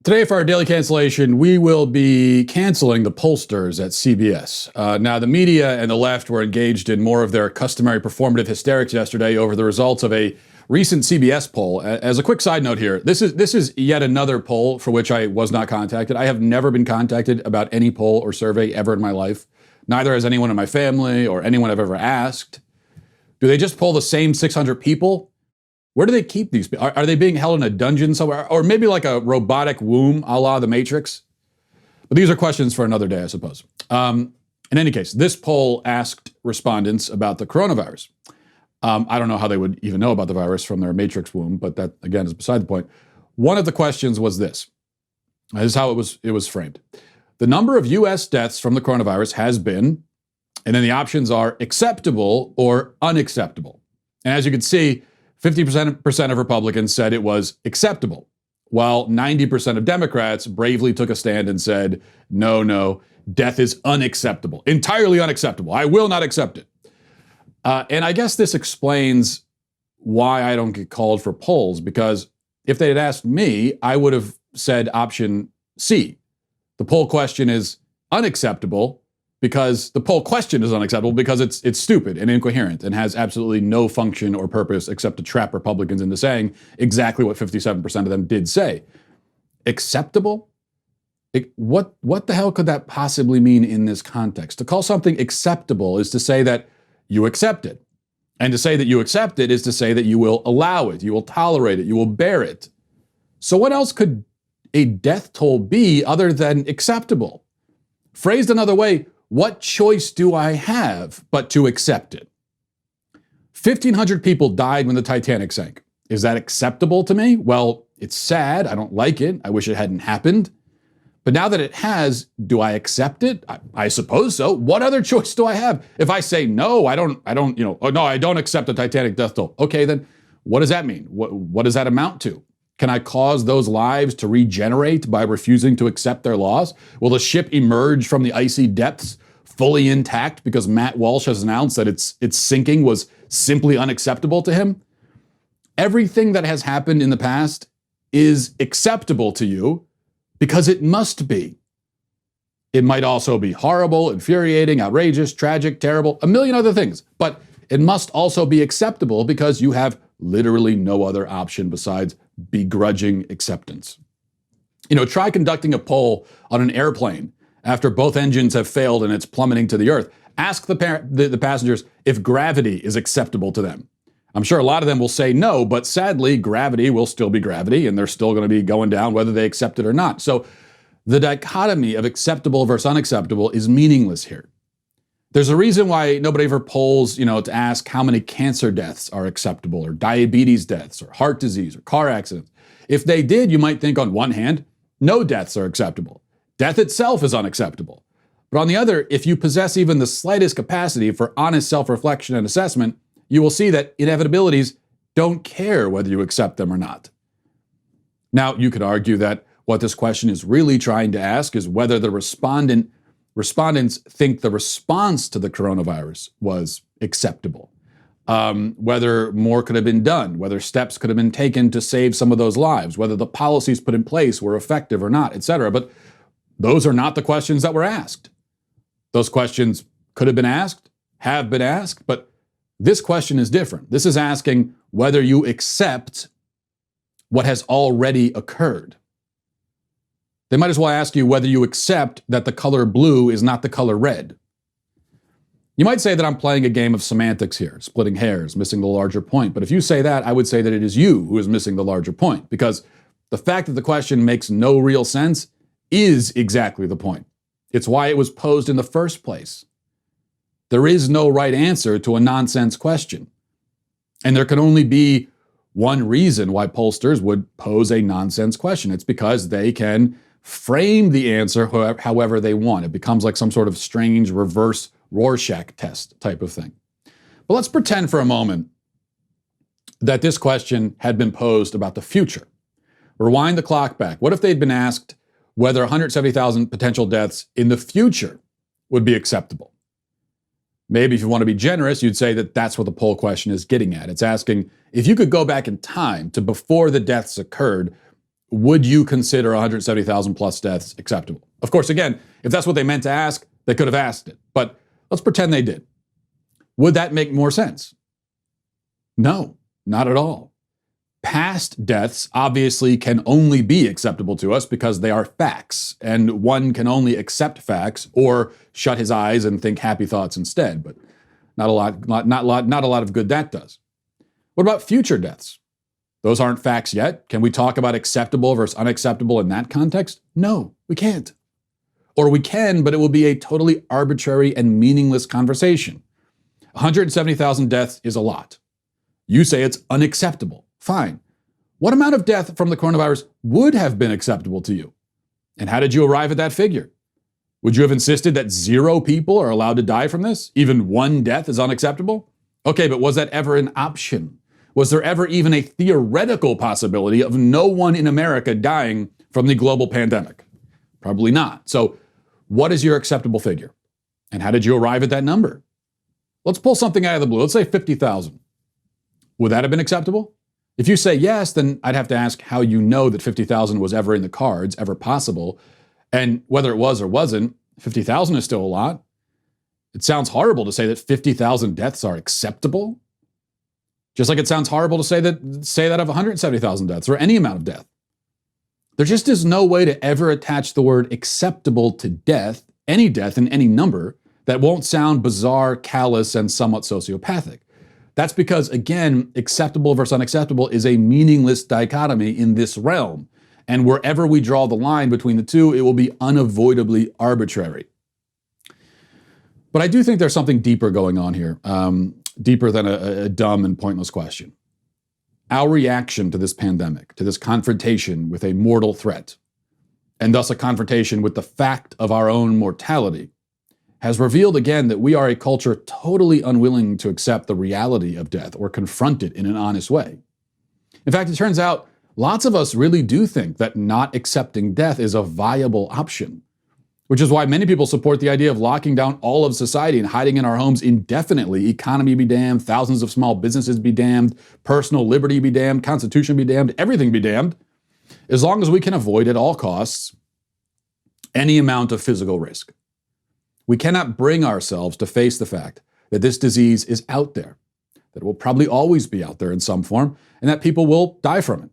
Today for our daily cancellation, we will be canceling the pollsters at CBS. Now, the media and the left were engaged in more of their customary performative hysterics yesterday over the results of a recent CBS poll. As a quick side note here, this is yet another poll for which I was not contacted. I have never been contacted about any poll or survey ever in my life. Neither has anyone in my family or anyone I've ever asked. Do they just poll the same 600 people? Where do they keep these people? Are they being held in a dungeon somewhere? Or maybe like a robotic womb a la The Matrix? But these are questions for another day, I suppose. In any case, this poll asked respondents about the coronavirus. I don't know how they would even know about the virus from their Matrix womb, but that, again, is beside the point. One of the questions was this. This is how it was framed. The number of U.S. deaths from the coronavirus has been, and then the options are acceptable or unacceptable. And as you can see, 50% of Republicans said it was acceptable, while 90% of Democrats bravely took a stand and said, no, death is unacceptable, entirely unacceptable. I will not accept it. And I guess this explains why I don't get called for polls, because if they had asked me, I would have said option C. The poll question is unacceptable because the poll question is unacceptable because it's stupid and incoherent and has absolutely no function or purpose except to trap Republicans into saying exactly what 57% of them did say. Acceptable? What the hell could that possibly mean in this context? To call something acceptable is to say that you accept it. And to say that you accept it is to say that you will allow it, you will tolerate it, you will bear it. So what else could a death toll be other than acceptable? Phrased another way, what choice do I have but to accept it? 1,500 people died when the Titanic sank. Is that acceptable to me? Well, it's sad. I don't like it. I wish it hadn't happened. But now that it has, do I accept it? I suppose so. What other choice do I have? If I say no, I don't accept the Titanic death toll. Okay, then what does that mean? What does that amount to? Can I cause those lives to regenerate by refusing to accept their loss? Will the ship emerge from the icy depths fully intact because Matt Walsh has announced that its sinking was simply unacceptable to him? Everything that has happened in the past is acceptable to you because it must be. It might also be horrible, infuriating, outrageous, tragic, terrible, a million other things. But it must also be acceptable because you have literally no other option besides begrudging acceptance. Try conducting a poll on an airplane after both engines have failed and it's plummeting to the earth. Ask the passengers if gravity is acceptable to them. I'm sure a lot of them will say no, but sadly, gravity will still be gravity and they're still going to be going down whether they accept it or not. So the dichotomy of acceptable versus unacceptable is meaningless here. There's a reason why nobody ever polls, to ask how many cancer deaths are acceptable or diabetes deaths or heart disease or car accidents. If they did, you might think on one hand, no deaths are acceptable. Death itself is unacceptable. But on the other, if you possess even the slightest capacity for honest self-reflection and assessment, you will see that inevitabilities don't care whether you accept them or not. Now, you could argue that what this question is really trying to ask is whether the respondents think the response to the coronavirus was acceptable, whether more could have been done, whether steps could have been taken to save some of those lives, whether the policies put in place were effective or not, etc. But those are not the questions that were asked. Those questions could have been asked, have been asked, but this question is different. This is asking whether you accept what has already occurred. They might as well ask you whether you accept that the color blue is not the color red. You might say that I'm playing a game of semantics here, splitting hairs, missing the larger point. But if you say that, I would say that it is you who is missing the larger point, because the fact that the question makes no real sense is exactly the point. It's why it was posed in the first place. There is no right answer to a nonsense question. And there can only be one reason why pollsters would pose a nonsense question. It's because they can frame the answer however they want. It becomes like some sort of strange reverse Rorschach test type of thing. But let's pretend for a moment that this question had been posed about the future. Rewind the clock back. What if they'd been asked whether 170,000 potential deaths in the future would be acceptable? Maybe if you want to be generous, you'd say that that's what the poll question is getting at. It's asking, if you could go back in time to before the deaths occurred, would you consider 170,000 plus deaths acceptable? Of course, again, if that's what they meant to ask, they could have asked it. But let's pretend they did. Would that make more sense? No, not at all. Past deaths obviously can only be acceptable to us because they are facts, and one can only accept facts or shut his eyes and think happy thoughts instead. But not a lot of good that does. What about future deaths? Those aren't facts yet. Can we talk about acceptable versus unacceptable in that context? No, we can't. Or we can, but it will be a totally arbitrary and meaningless conversation. 170,000 deaths is a lot. You say it's unacceptable. Fine. What amount of death from the coronavirus would have been acceptable to you? And how did you arrive at that figure? Would you have insisted that 0 people are allowed to die from this? Even 1 death is unacceptable? Okay, but was that ever an option? Was there ever even a theoretical possibility of no one in America dying from the global pandemic? Probably not. So what is your acceptable figure? And how did you arrive at that number? Let's pull something out of the blue. Let's say 50,000. Would that have been acceptable? If you say yes, then I'd have to ask how you know that 50,000 was ever in the cards, ever possible. And whether it was or wasn't, 50,000 is still a lot. It sounds horrible to say that 50,000 deaths are acceptable. Just like it sounds horrible to say that of 170,000 deaths or any amount of death. There just is no way to ever attach the word acceptable to death, any death in any number, that won't sound bizarre, callous, and somewhat sociopathic. That's because, again, acceptable versus unacceptable is a meaningless dichotomy in this realm. And wherever we draw the line between the two, it will be unavoidably arbitrary. But I do think there's something deeper going on here, deeper than a dumb and pointless question. Our reaction to this pandemic, to this confrontation with a mortal threat, and thus a confrontation with the fact of our own mortality, has revealed again that we are a culture totally unwilling to accept the reality of death or confront it in an honest way. In fact, it turns out lots of us really do think that not accepting death is a viable option, which is why many people support the idea of locking down all of society and hiding in our homes indefinitely. Economy be damned, thousands of small businesses be damned, personal liberty be damned, Constitution be damned, everything be damned, as long as we can avoid at all costs any amount of physical risk. We cannot bring ourselves to face the fact that this disease is out there, that it will probably always be out there in some form, and that people will die from it.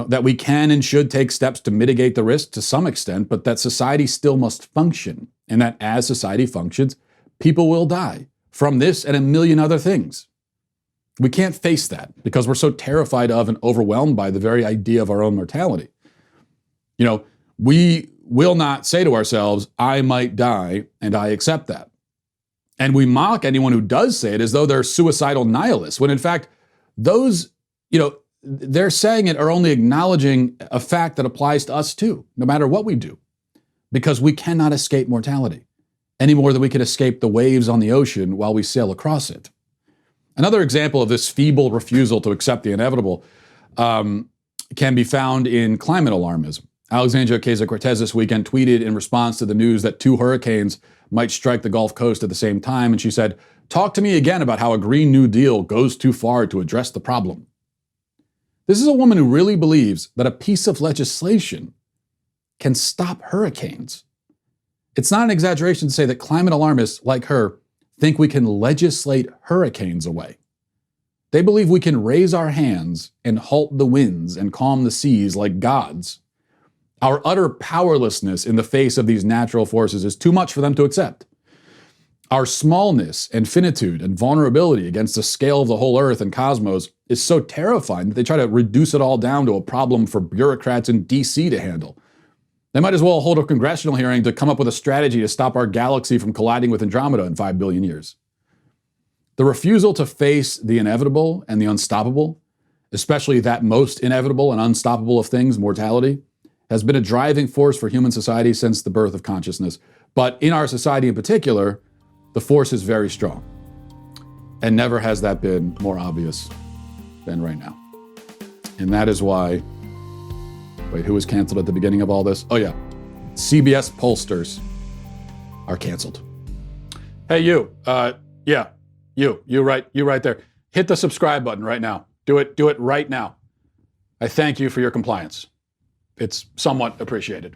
That we can and should take steps to mitigate the risk to some extent, but that society still must function, and that as society functions, people will die from this and a million other things. We can't face that because we're so terrified of and overwhelmed by the very idea of our own mortality. We will not say to ourselves, I might die, and I accept that. And we mock anyone who does say it as though they're suicidal nihilists, when in fact, those, they're saying it are only acknowledging a fact that applies to us too, no matter what we do, because we cannot escape mortality any more than we can escape the waves on the ocean while we sail across it. Another example of this feeble refusal to accept the inevitable can be found in climate alarmism. Alexandria Ocasio-Cortez this weekend tweeted in response to the news that 2 hurricanes might strike the Gulf Coast at the same time, and she said, "Talk to me again about how a Green New Deal goes too far to address the problem." This is a woman who really believes that a piece of legislation can stop hurricanes. It's not an exaggeration to say that climate alarmists like her think we can legislate hurricanes away. They believe we can raise our hands and halt the winds and calm the seas like gods. Our utter powerlessness in the face of these natural forces is too much for them to accept. Our smallness and finitude and vulnerability against the scale of the whole earth and cosmos is so terrifying that they try to reduce it all down to a problem for bureaucrats in DC to handle. They might as well hold a congressional hearing to come up with a strategy to stop our galaxy from colliding with Andromeda in 5 billion years. The refusal to face the inevitable and the unstoppable, especially that most inevitable and unstoppable of things, mortality, has been a driving force for human society since the birth of consciousness. But in our society in particular, the force is very strong. And never has that been more obvious than right now. And that is why, wait, who was canceled at the beginning of all this? Oh yeah, CBS pollsters are canceled. Hey, you right there. Hit the subscribe button right now. Do it right now. I thank you for your compliance. It's somewhat appreciated.